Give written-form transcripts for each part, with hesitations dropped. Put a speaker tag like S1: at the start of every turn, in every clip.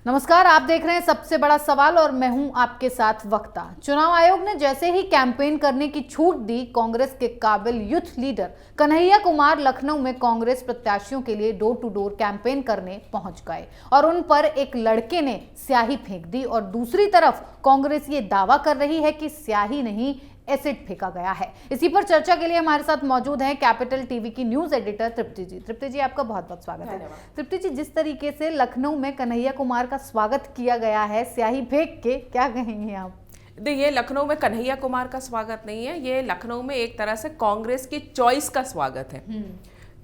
S1: नमस्कार, आप देख रहे हैं सबसे बड़ा सवाल और मैं हूं आपके साथ वक्ता। चुनाव आयोग ने जैसे ही कैंपेन करने की छूट दी, कांग्रेस के काबिल यूथ लीडर कन्हैया कुमार लखनऊ में कांग्रेस प्रत्याशियों के लिए डोर टू डोर कैंपेन करने पहुंच गए और उन पर एक लड़के ने स्याही फेंक दी और दूसरी तरफ कांग्रेस ये दावा कर रही है कि स्याही नहीं, एसिड फेंका गया है। इसी पर चर्चा के लिए हमारे साथ मौजूद हैं कैपिटल टीवी की न्यूज एडिटर तृप्ति जी। तृप्ति जी, आपका बहुत बहुत स्वागत है। तृप्ति जी, जिस तरीके से लखनऊ में कन्हैया कुमार का स्वागत किया गया है स्याही फेंक के, क्या कहेंगे आप?
S2: देखिए, लखनऊ में कन्हैया कुमार का स्वागत नहीं है, ये लखनऊ में एक तरह से कांग्रेस की चॉइस का स्वागत है।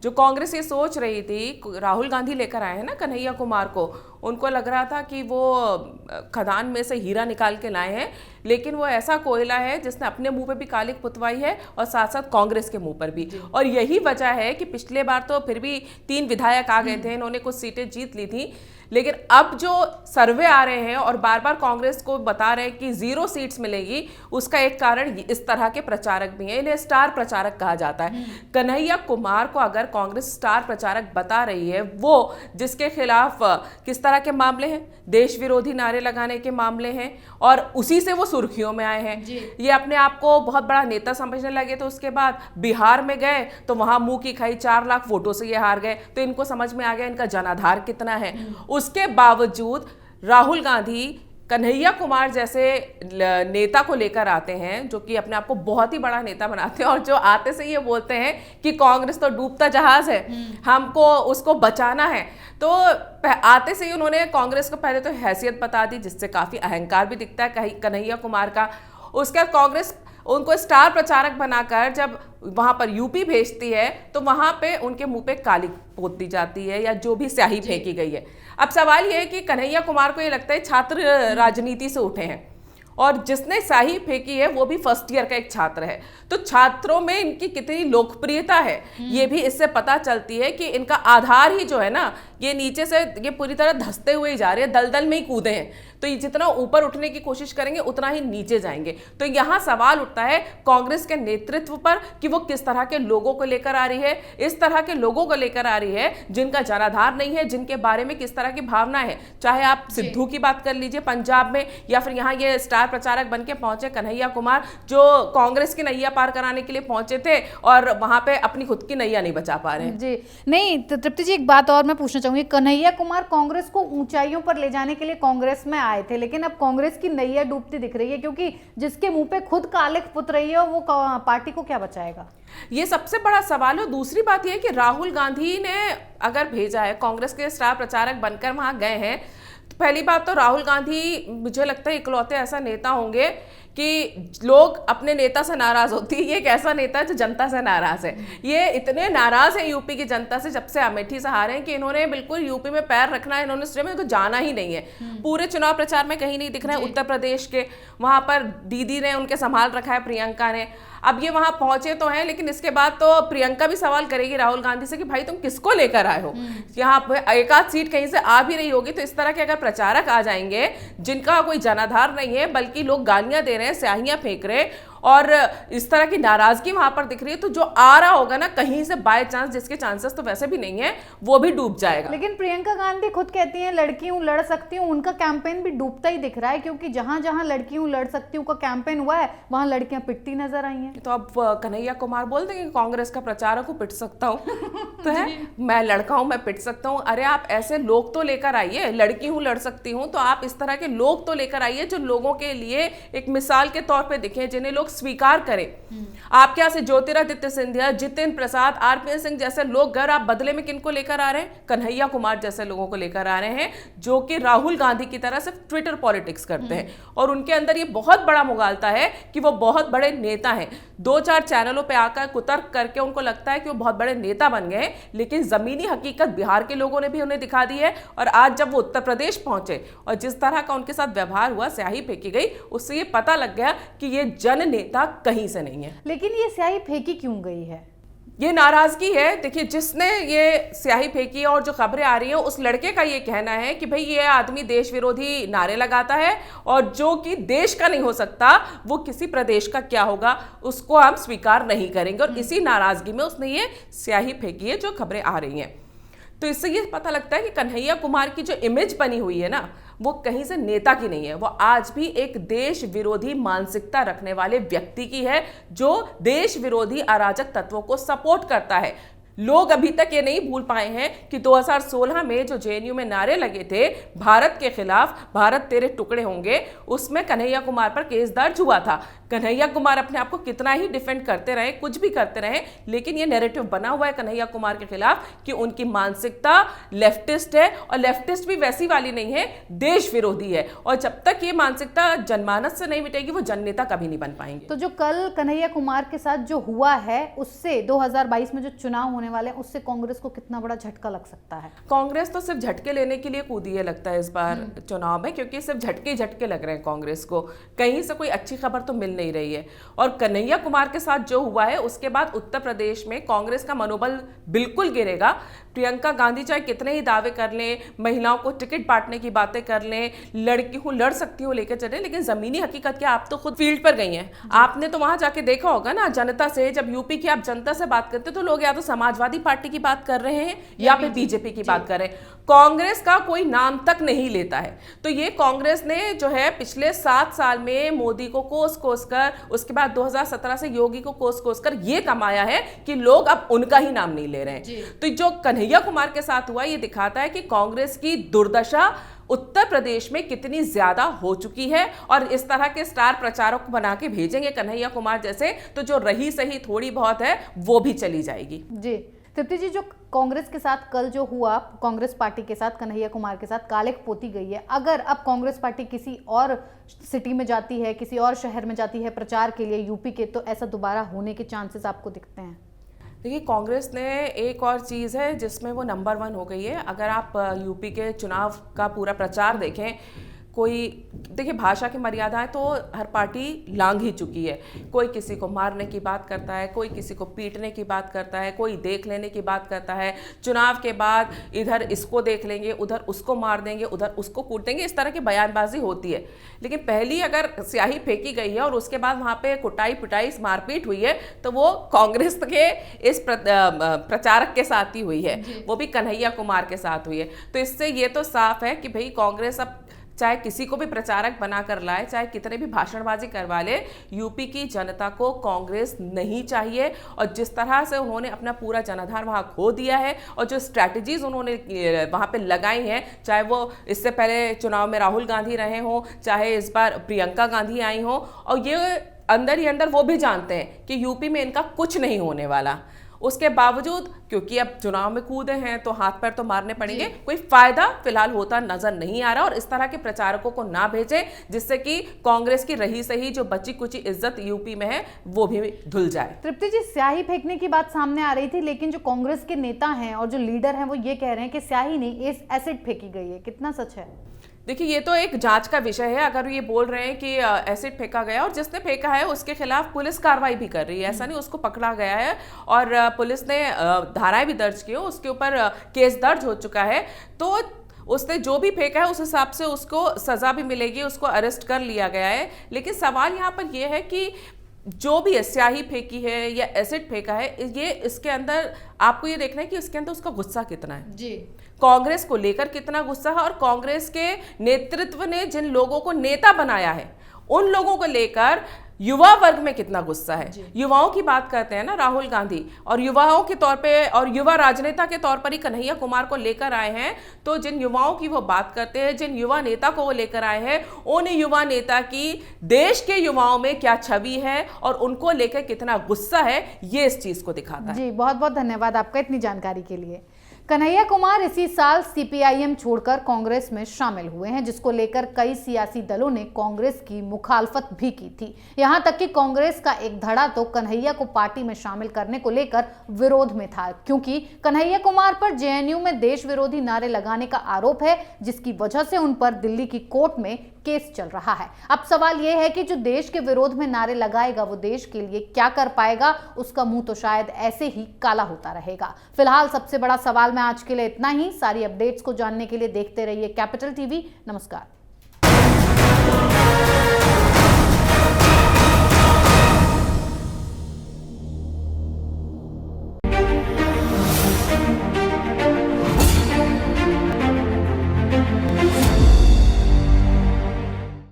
S2: जो कांग्रेस ये सोच रही थी, राहुल गांधी लेकर आए हैं ना कन्हैया कुमार को, उनको लग रहा था कि वो खदान में से हीरा निकाल के लाए हैं, लेकिन वो ऐसा कोयला है जिसने अपने मुंह पे भी कालिक पुतवाई है और साथ साथ कांग्रेस के मुंह पर भी। और यही वजह है कि पिछले बार तो फिर भी 3 विधायक आ गए थे, इन्होंने कुछ सीटें जीत ली थी, लेकिन अब जो सर्वे आ रहे हैं और बार बार कांग्रेस को बता रहे हैं कि 0 सीट्स मिलेगी, उसका एक कारण इस तरह के प्रचारक भी हैं। इन्हें स्टार प्रचारक कहा जाता है। कन्हैया कुमार को अगर कांग्रेस स्टार प्रचारक बता रही है, वो जिसके खिलाफ किस तरह के मामले हैं, देश विरोधी नारे लगाने के मामले हैं और उसी से वो सुर्खियों में आए हैं। ये अपने आप को बहुत बड़ा नेता समझने लगे, तो उसके बाद बिहार में गए तो वहां मुंह की खाई 4 लाख वोटों से ये हार गए, तो इनको समझ में आ गया इनका जनाधार कितना है। उसके बावजूद राहुल गांधी कन्हैया कुमार जैसे नेता को लेकर आते हैं, जो कि अपने आप को बहुत ही बड़ा नेता बनाते हैं और जो आते से ये बोलते हैं कि कांग्रेस तो डूबता जहाज है, हमको उसको बचाना है। तो आते से ही उन्होंने कांग्रेस को पहले तो हैसियत बता दी, जिससे काफी अहंकार भी दिखता है कन्हैया कुमार का। उसके बाद कांग्रेस उनको स्टार प्रचारक बनाकर जब वहां पर यूपी भेजती है, तो वहां पे उनके मुंह पे काली पोत दी जाती है या जो भी स्याही फेंकी गई है। अब सवाल यह है कि कन्हैया कुमार को ये लगता है छात्र राजनीति से उठे हैं और जिसने स्याही फेंकी है वो भी फर्स्ट ईयर का एक छात्र है, तो छात्रों में इनकी कितनी लोकप्रियता है ये भी इससे पता चलती है कि इनका आधार ही जो है ना, ये नीचे से ये पूरी तरह धंसते हुए ही जा रहे हैं, दलदल में ही कूदे हैं। तो ये जितना ऊपर उठने की कोशिश करेंगे उतना ही नीचे जाएंगे। तो यहाँ सवाल उठता है कांग्रेस के नेतृत्व पर कि वो किस तरह के लोगों को लेकर आ रही है, इस तरह के लोगों को लेकर आ रही है जिनका जनाधार नहीं है, जिनके बारे में किस तरह की भावना है। चाहे आप सिद्धू की बात कर लीजिए पंजाब में, या फिर यहाँ ये स्टार प्रचारक बन के पहुंचे कन्हैया कुमार, जो कांग्रेस की नैया पार कराने के लिए पहुंचे थे और वहां पे अपनी खुद की नैया नहीं बचा पा रहे हैं।
S1: जी नहीं, तृप्ति जी, एक बात और मैं पूछना चाहूंगी। कन्हैया कुमार कांग्रेस को ऊंचाइयों पर ले जाने के लिए कांग्रेस में आए थे, लेकिन अब कांग्रेस की नैया डूबती दिख रही है, क्योंकि जिसके मुंह पे खुद कालिक पुत रही है वो पार्टी को क्या बचाएगा?
S2: ये सबसे बड़ा सवाल है। दूसरी बात यह है कि राहुल गांधी ने अगर भेजा है, कांग्रेस के स्टार प्रचारक बनकर वहां गए हैं, तो पहली बात तो राहुल गांधी मुझे लगता है इकलौते ऐसा नेता होंगे कि लोग अपने नेता से नाराज होती है। ये एक ऐसा नेता है जो जनता से नाराज है। ये इतने नाराज है यूपी की जनता से, जब से अमेठी से हारे हैं, कि इन्होंने बिल्कुल यूपी में पैर रखना है, इन्होंने सोचा इनको जाना ही नहीं है। पूरे चुनाव प्रचार में कहीं नहीं दिख रहे हैं। उत्तर प्रदेश के वहां पर दीदी ने उनके संभाल रखा है, प्रियंका ने। अब ये वहां पहुंचे तो हैं, लेकिन इसके बाद तो प्रियंका भी सवाल करेगी राहुल गांधी से कि भाई तुम किसको लेकर आए हो, यहाँ पे एक आध सीट कहीं से आ भी रही होगी। तो इस तरह के अगर प्रचारक आ जाएंगे जिनका कोई जनाधार नहीं है, बल्कि लोग गालियां दे रहे हैं, स्याहियां फेंक रहे और इस तरह की नाराजगी वहां पर दिख रही है, तो जो आ रहा होगा ना कहीं से बाय चांस, जिसके चांसेस तो वैसे भी नहीं है, वो भी डूब जाएगा।
S1: लेकिन प्रियंका गांधी खुद कहती हैं लड़की हूं, लड़ सकती हूं, उनका कैंपेन भी डूबता ही दिख रहा है, क्योंकि जहां जहां लड़की हूं, लड़ सकती हूं का कैंपेन हुआ है, वहां लड़कियां पिटती नजर आई हैं।
S2: तो अब कन्हैया कुमार बोल देंगे कि कांग्रेस का प्रचारक को पिट सकता हूँ तो है, मैं लड़का हूं, मैं पिट सकता हूँ। अरे आप ऐसे लोग तो लेकर आइए, लड़की हूं, लड़ सकती हूँ, तो आप इस तरह के लोग तो लेकर आइए जो लोगों के लिए एक मिसाल के तौर पे दिखे, जिन्हें लोग स्वीकार करें। आपके यहाँ से ज्योतिरादित्य सिंधिया, जितिन प्रसाद, आरपीएन सिंह जैसे लोग, घर आप बदले में किनको लेकर आ रहे हैं? कन्हैया कुमार जैसे लोगों को लेकर आ रहे हैं, जो कि राहुल गांधी की तरह सिर्फ ट्विटर पॉलिटिक्स करते हैं और उनके अंदर ये बहुत बड़ा मुगालता है कि वो बहुत बड़े नेता हैं। 2-4 चैनलों पे आकर कुतर्क करके उनको लगता है कि वो बहुत बड़े नेता बन गए, लेकिन जमीनी हकीकत बिहार के लोगों ने भी उन्हें दिखा दी है। और आज जब वो उत्तर प्रदेश पहुंचे और जिस तरह का उनके साथ व्यवहार हुआ, स्याही फेंकी गई, उससे ये पता लग गया कि ये जन नेता कहीं से नहीं है।
S1: लेकिन ये स्याही फेंकी क्यों गई है?
S2: ये नाराजगी है। देखिए, जिसने ये स्याही फेंकी है और जो खबरें आ रही हैं, उस लड़के का ये कहना है कि भाई ये आदमी देश विरोधी नारे लगाता है और जो कि देश का नहीं हो सकता वो किसी प्रदेश का क्या होगा, उसको हम स्वीकार नहीं करेंगे। और इसी नाराजगी में उसने ये स्याही फेंकी है जो खबरें आ रही हैं। तो इससे ये पता लगता है कि कन्हैया कुमार की जो इमेज बनी हुई है ना, वो कहीं से नेता की नहीं है, वो आज भी एक देश विरोधी मानसिकता रखने वाले व्यक्ति की है, जो देश विरोधी अराजक तत्वों को सपोर्ट करता है। लोग अभी तक ये नहीं भूल पाए हैं कि 2016 में जो जेएनयू में नारे लगे थे भारत के खिलाफ, भारत तेरे टुकड़े होंगे, उसमें कन्हैया कुमार पर केस दर्ज हुआ था। कन्हैया कुमार अपने आप को कितना ही डिफेंड करते रहे, कुछ भी करते रहे, लेकिन ये नैरेटिव बना हुआ है कन्हैया कुमार के खिलाफ कि उनकी मानसिकता लेफ्टिस्ट है, और लेफ्टिस्ट भी वैसी वाली नहीं है, देश विरोधी है। और जब तक ये मानसिकता जनमानस से नहीं मिटेगी, वो जननेता कभी नहीं बन पाएंगे।
S1: तो जो कल कन्हैया कुमार के साथ जो हुआ है, उससे 2022 में जो चुनाव होने वाले हैं, उससे कांग्रेस को कितना बड़ा झटका लग सकता है?
S2: कांग्रेस तो सिर्फ झटके लेने के लिए कूदी है लगता है इस बार चुनाव में, क्योंकि सिर्फ झटके झटके लग रहे हैं कांग्रेस को, कहीं से कोई अच्छी खबर तो मिल नहीं रही है। और कन्हैया कुमार के साथ जो हुआ है, उसके बाद उत्तर प्रदेश में कांग्रेस का मनोबल बिल्कुल गिरेगा। प्रियंका गांधी चाहे कितने ही दावे कर लें, महिलाओं को टिकट बांटने की बातें कर लें, लड़की हूं, लड़ सकती हूँ लेकर चले, लेकिन जमीनी हकीकत क्या, आप तो खुद फील्ड पर गई हैं, आपने तो वहां जाके देखा होगा ना जनता से। जब यूपी की आप जनता से बात करते तो लोग या तो समाजवादी पार्टी की बात कर रहे हैं या फिर बीजेपी की बात कर रहे हैं, कांग्रेस का कोई नाम तक नहीं लेता है। तो ये कांग्रेस ने जो है पिछले 7 साल में मोदी को कोस कोस कर, उसके बाद 2017 से योगी को कोस कोस कर ये कमाया है कि लोग अब उनका ही नाम नहीं ले रहे हैं। तो जो कन्हैया कुमार के साथ हुआ, ये दिखाता है कि कांग्रेस की दुर्दशा उत्तर प्रदेश में कितनी ज्यादा हो चुकी है। और इस तरह के स्टार प्रचारक बना के भेजेंगे कन्हैया कुमार जैसे, तो जो रही सही थोड़ी बहुत है वो भी चली जाएगी।
S1: जी तृप्ति जी, जो कांग्रेस के साथ कल जो हुआ, कांग्रेस पार्टी के साथ कन्हैया कुमार के साथ कालिख पोती गई है, अगर अब कांग्रेस पार्टी किसी और सिटी में जाती है, किसी और शहर में जाती है प्रचार के लिए यूपी के, तो ऐसा दोबारा होने के चांसेस आपको दिखते हैं?
S2: देखिए, कांग्रेस ने एक और चीज़ है जिसमें वो नंबर 1 हो गई है। अगर आप यूपी के चुनाव का पूरा प्रचार देखें, कोई देखिए भाषा की मर्यादाएं तो हर पार्टी लांघ ही चुकी है। कोई किसी को मारने की बात करता है, कोई किसी को पीटने की बात करता है, कोई देख लेने की बात करता है, चुनाव के बाद इधर इसको देख लेंगे, उधर उसको मार देंगे, उधर उसको कूट देंगे, इस तरह की बयानबाजी होती है। लेकिन पहली अगर स्याही फेंकी गई है और उसके बाद वहाँ पे कुटाई पिटाई मारपीट हुई है, तो वो कांग्रेस के इस प्रचारक के साथ ही हुई है, वो भी कन्हैया कुमार के साथ हुई है। तो इससे ये तो साफ है कि भाई कांग्रेस अब चाहे किसी को भी प्रचारक बना कर लाए, चाहे कितने भी भाषणबाजी करवा ले, यूपी की जनता को कांग्रेस नहीं चाहिए। और जिस तरह से उन्होंने अपना पूरा जनाधार वहाँ खो दिया है और जो स्ट्रैटेजीज उन्होंने वहाँ पे लगाई हैं, चाहे वो इससे पहले चुनाव में राहुल गांधी रहे हों, चाहे इस बार प्रियंका गांधी आई हों, और ये अंदर ही अंदर वो भी जानते हैं कि यूपी में इनका कुछ नहीं होने वाला। उसके बावजूद, क्योंकि अब चुनाव में कूदे हैं तो हाथ पैर तो मारने पड़ेंगे, कोई फायदा फिलहाल होता नजर नहीं आ रहा। और इस तरह के प्रचारकों को ना भेजें जिससे कि कांग्रेस की रही सही जो बची कुची इज्जत यूपी में है वो भी धुल जाए।
S1: तृप्ति जी, स्याही फेंकने की बात सामने आ रही थी, लेकिन जो कांग्रेस के नेता हैं और जो लीडर हैं वो ये कह रहे हैं कि स्याही नहीं, एसिड फेंकी गई है। कितना सच है?
S2: देखिए, ये तो एक जांच का विषय है। अगर ये बोल रहे हैं कि एसिड फेंका गया और जिसने फेंका है उसके खिलाफ पुलिस कार्रवाई भी कर रही है, ऐसा नहीं उसको पकड़ा गया है और पुलिस ने धाराएं भी दर्ज की, उसके ऊपर केस दर्ज हो चुका है, तो उसने जो भी फेंका है उस हिसाब से उसको सजा भी मिलेगी, उसको अरेस्ट कर लिया गया है। लेकिन सवाल यहाँ पर यह है कि जो भी स्याही फेंकी है या एसिड फेंका है, ये इसके अंदर आपको ये देखना है कि इसके अंदर उसका गुस्सा कितना है
S1: जी,
S2: कांग्रेस को लेकर कितना गुस्सा है, और कांग्रेस के नेतृत्व ने जिन लोगों को नेता बनाया है उन लोगों को लेकर युवा वर्ग में कितना गुस्सा है। युवाओं की बात करते हैं ना राहुल गांधी, और युवाओं के तौर पे और युवा राजनेता के तौर पर ही कन्हैया कुमार को लेकर आए हैं। तो जिन युवाओं की वो बात करते हैं, जिन युवा नेता को वो लेकर आए हैं, उन युवा नेता की देश के युवाओं में क्या छवि है और उनको लेकर कितना गुस्सा है, ये इस चीज को दिखाता है।
S1: जी, बहुत बहुत धन्यवाद आपका इतनी जानकारी के लिए। कन्हैया कुमार इसी साल सीपीआईएम छोड़कर कांग्रेस में शामिल हुए हैं, जिसको लेकर कई सियासी दलों ने कांग्रेस की मुखालफत भी की थी। यहां तक कि कांग्रेस का एक धड़ा तो कन्हैया को पार्टी में शामिल करने को लेकर विरोध में था, क्योंकि कन्हैया कुमार पर जेएनयू में देश विरोधी नारे लगाने का आरोप है, जिसकी वजह से उन पर दिल्ली की कोर्ट में केस चल रहा है। अब सवाल यह है कि जो देश के विरोध में नारे लगाएगा वो देश के लिए क्या कर पाएगा? उसका मुंह तो शायद ऐसे ही काला होता रहेगा। फिलहाल सबसे बड़ा सवाल में आज के लिए इतना ही। सारी अपडेट्स को जानने के लिए देखते रहिए कैपिटल टीवी। नमस्कार।